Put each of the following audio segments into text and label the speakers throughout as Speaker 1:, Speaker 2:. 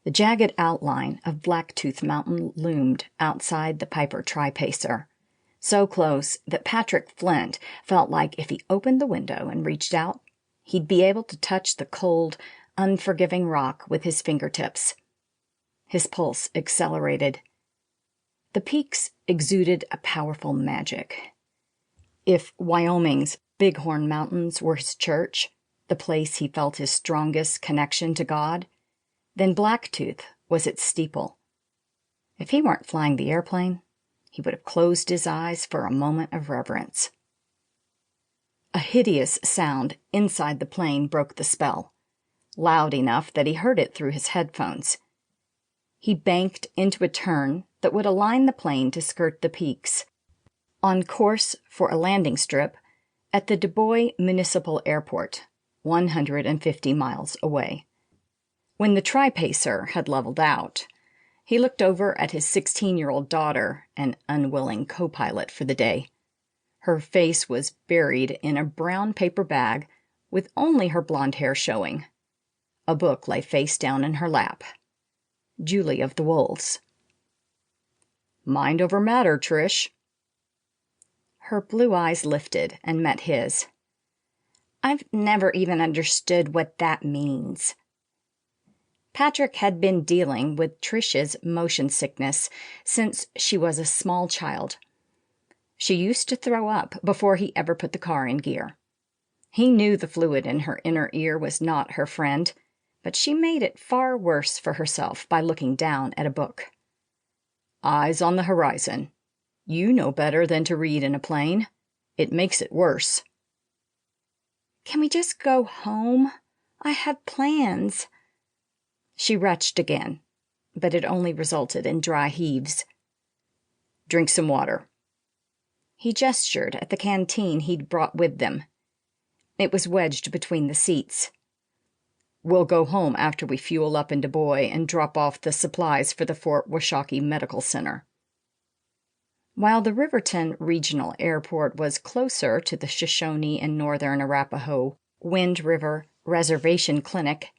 Speaker 1: The jagged outline of Blacktooth Mountain loomed outside the Piper tripacer, so close that Patrick Flint felt like if he opened the window and reached out, he'd be able to touch the cold, unforgiving rock with his fingertips. His pulse accelerated. The peaks exuded a powerful magic. If Wyoming's Bighorn Mountains were his church, the place he felt his strongest connection to God, then Blacktooth was its steeple. If he weren't flying the airplane, he would have closed his eyes for a moment of reverence. A hideous sound inside the plane broke the spell, loud enough that he heard it through his headphones. He banked into a turn that would align the plane to skirt the peaks, on course for a landing strip at the Du Bois Municipal Airport, 150 miles away. When the tripacer had leveled out, he looked over at his 16-year-old daughter, an unwilling co-pilot for the day. Her face was buried in a brown paper bag with only her blonde hair showing. A book lay face down in her lap. Julie of the Wolves. "Mind over matter, Trish." Her blue eyes lifted and met his. "I've never even understood what that means." Patrick had been dealing with Trish's motion sickness since she was a small child. She used to throw up before he ever put the car in gear. He knew the fluid in her inner ear was not her friend, but she made it far worse for herself by looking down at a book. "Eyes on the horizon. You know better than to read in a plane. It makes it worse." "Can we just go home? I have plans." She retched again, but it only resulted in dry heaves. "Drink some water." He gestured at the canteen he'd brought with them. It was wedged between the seats. "We'll go home after we fuel up in Du Bois and drop off the supplies for the Fort Washakie Medical Center." While the Riverton Regional Airport was closer to the Shoshone and Northern Arapaho Wind River Reservation Clinic,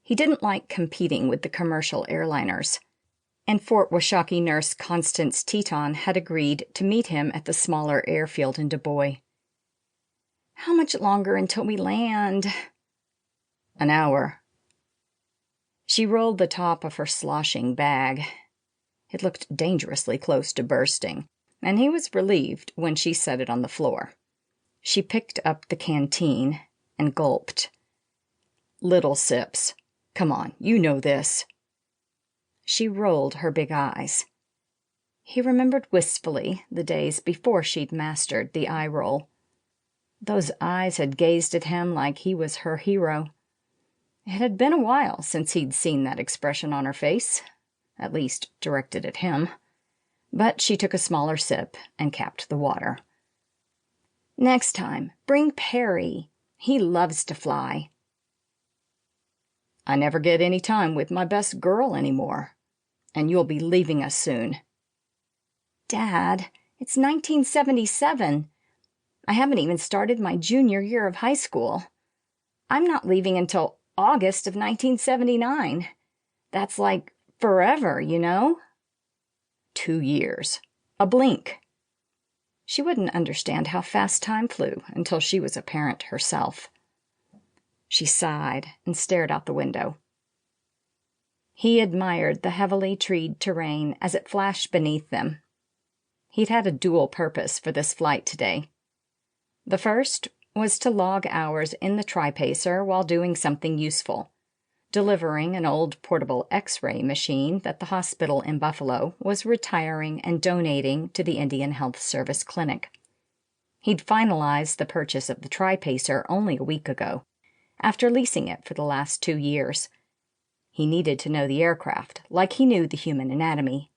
Speaker 1: he didn't like competing with the commercial airliners, and Fort Washakie nurse Constance Teton had agreed to meet him at the smaller airfield in Du Bois. "How much longer until we land?" "An hour." She rolled the top of her sloshing bag. It looked dangerously close to bursting, and he was relieved when she set it on the floor. She picked up the canteen and gulped. "Little sips. Come on, you know this." She rolled her big eyes. He remembered wistfully the days before she'd mastered the eye roll. Those eyes had gazed at him like he was her hero. It had been a while since he'd seen that expression on her face, at least directed at him. But she took a smaller sip and capped the water. "Next time, bring Perry. He loves to fly." "I never get any time with my best girl anymore. And you'll be leaving us soon." "Dad, it's 1977. I haven't even started my junior year of high school. I'm not leaving until August of 1979. That's like forever, you know?" 2 years. A blink. She wouldn't understand how fast time flew until she was a parent herself. She sighed and stared out the window. He admired the heavily treed terrain as it flashed beneath them. He'd had a dual purpose for this flight today. The first was to log hours in the tripacer while doing something useful, delivering an old portable X-ray machine that the hospital in Buffalo was retiring and donating to the Indian Health Service clinic. He'd finalized the purchase of the tripacer only a week ago, after leasing it for the last 2 years. He needed to know the aircraft, like he knew the human anatomy.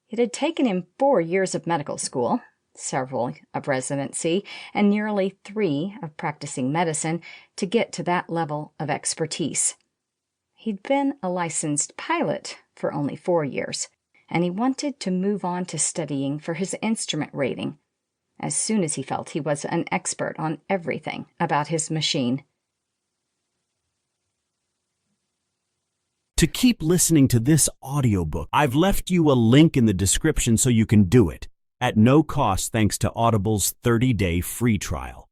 Speaker 1: It had taken him 4 years of medical school, several of residency, and nearly 3 of practicing medicine to get to that level of expertise. He'd been a licensed pilot for only 4 years, and he wanted to move on to studying for his instrument rating as soon as he felt he was an expert on everything about his machine.
Speaker 2: To keep listening to this audiobook, I've left you a link in the description so you can do it, at no cost thanks to Audible's 30-day free trial.